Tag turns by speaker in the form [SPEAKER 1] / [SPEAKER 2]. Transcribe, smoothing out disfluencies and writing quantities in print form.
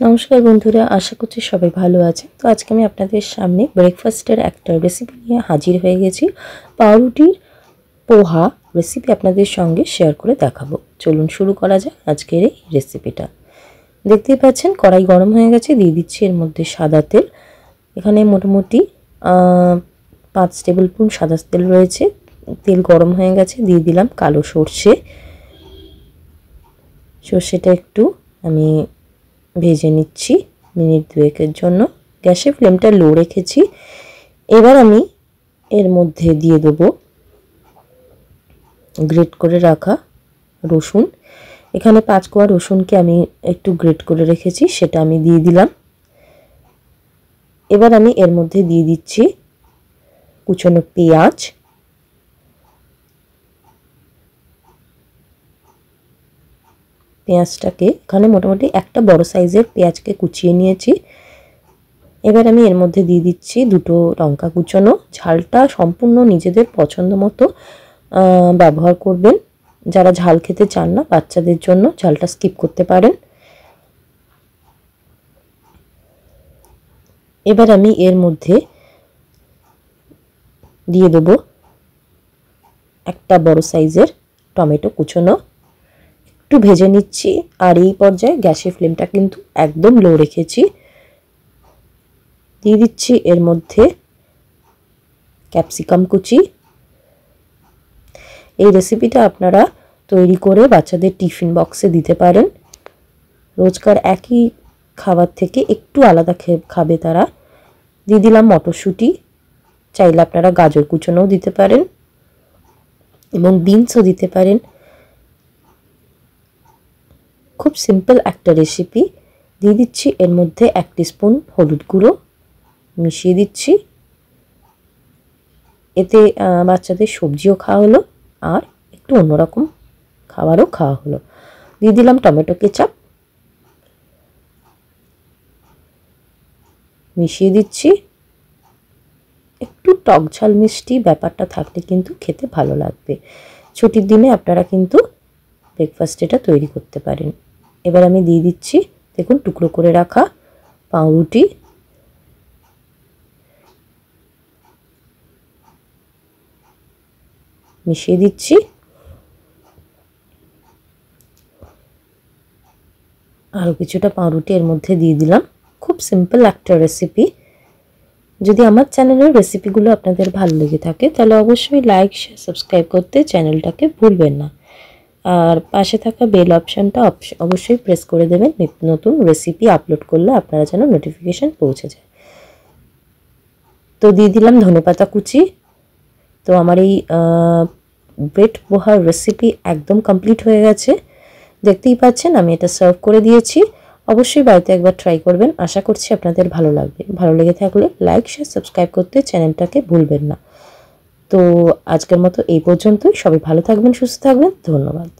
[SPEAKER 1] নমস্কার বন্ধুরা, আশা করছি সবাই ভালো আছে। তো আজকে আমি আপনাদের সামনে ব্রেকফাস্টের একটা রেসিপি নিয়ে হাজির হয়ে গেছি। পাউরুটির পোহা রেসিপি আপনাদের সঙ্গে শেয়ার করে দেখাবো। চলুন শুরু করা যাক আজকের এই রেসিপিটা। দেখতেই পাচ্ছেন কড়াই গরম হয়ে গেছে, দিয়ে দিচ্ছি এর মধ্যে সাদা তেল। এখানে মোটামুটি 5 টেবিল স্পুন সাদা তেল রয়েছে। তেল গরম হয়ে গেছে, দিয়ে দিলাম কালো সর্ষে। সর্ষেটা একটু আমি ভেজে নিচ্ছি মিনিট 2-এর জন্য। গ্যাসের ফ্লেমটা লো রেখেছি। এবার আমি এর মধ্যে দিয়ে দেবো গ্রেট করে রাখা রসুন। এখানে 5 কোয়া রসুনকে আমি একটু গ্রেট করে রেখেছি, সেটা আমি দিয়ে দিলাম। এবার আমি এর মধ্যে দিয়ে দিচ্ছি কুচনো পেঁয়াজ। পেঁয়াজটাকে এখানে মোটামুটি একটা বড় সাইজের পেঁয়াজকে কুচিয়ে নিয়েছি। এবার আমি এর মধ্যে দিয়ে দিচ্ছি 2টো লঙ্কা কুচনো। ঝালটা সম্পূর্ণ নিজেদের পছন্দ মতো ব্যবহার করবেন। যারা ঝাল খেতে চান না, বাচ্চাদের জন্য ঝালটা স্কিপ করতে পারেন। এবার আমি এর মধ্যে দিয়ে দেবো একটা বড় সাইজের টমেটো কুচনো। একটু ভেজে নিচ্ছি, আর এই পর্যায়ে গ্যাসের ফ্লেমটা কিন্তু একদম লো রেখেছি। দিয়ে দিচ্ছি এর মধ্যে ক্যাপসিকাম কুচি। এই রেসিপিটা আপনারা তৈরি করে বাচ্চাদের টিফিন বক্সে দিতে পারেন। রোজকার একই খাবার থেকে একটু আলাদা খাবে তারা। দিয়ে দিলাম মটরশুঁটি। চাইলে আপনারা গাজর কুচোনোও দিতে পারেন এবং বিনসও দিতে পারেন। খুব সিম্পল একটা রেসিপি। দিয়ে দিচ্ছি এর মধ্যে 1 টিস্পুন হলুদ গুঁড়ো মিশিয়ে দিচ্ছি। এতে বাচ্চাদের সবজিও খাওয়া হলো আর একটু অন্যরকম খাবারও খাওয়া হলো। দিয়ে দিলাম টমেটো কেচাপ, মিশিয়ে দিচ্ছি। একটু টক ঝাল মিষ্টি ব্যাপারটা থাকলে কিন্তু খেতে ভালো লাগবে। ছুটির দিনে আপনারা কিন্তু ব্রেকফাস্ট এটা তৈরি করতে পারেন। এবার আমি দিয়ে দিচ্ছি দেখুন টুকরো করে রাখা পাউরুটি। মিশিয়ে দিচ্ছি। আরও কিছুটা পাউরুটি এর মধ্যে দিয়ে দিলাম। খুব সিম্পল একটা রেসিপি। যদি আমার চ্যানেলের রেসিপিগুলো আপনাদের ভালো লেগে থাকে তাহলে অবশ্যই লাইক, শেয়ার, সাবস্ক্রাইব করতে চ্যানেলটাকে ভুলবেন না। আর পাশে থাকা বেল অপশানটা অবশ্যই প্রেস করে দেবেন, নিত্য নতুন রেসিপি আপলোড করলে আপনারা যেন নোটিফিকেশান পৌঁছে যায়। তো দিয়ে দিলাম ধনেপাতা কুচি। তো আমার এই ব্রেড পোহার রেসিপি একদম কমপ্লিট হয়ে গেছে। দেখতেই পাচ্ছেন আমি এটা সার্ভ করে দিয়েছি। অবশ্যই বাড়িতে একবার ট্রাই করবেন, আশা করছি আপনাদের ভালো লাগবে। ভালো লেগে থাকলে লাইক, শেয়ার, সাবস্ক্রাইব করতে চ্যানেলটাকে ভুলবেন না। তো আজকের মতো এই পর্যন্তই। সবাই ভালো থাকবেন, সুস্থ থাকবেন। ধন্যবাদ।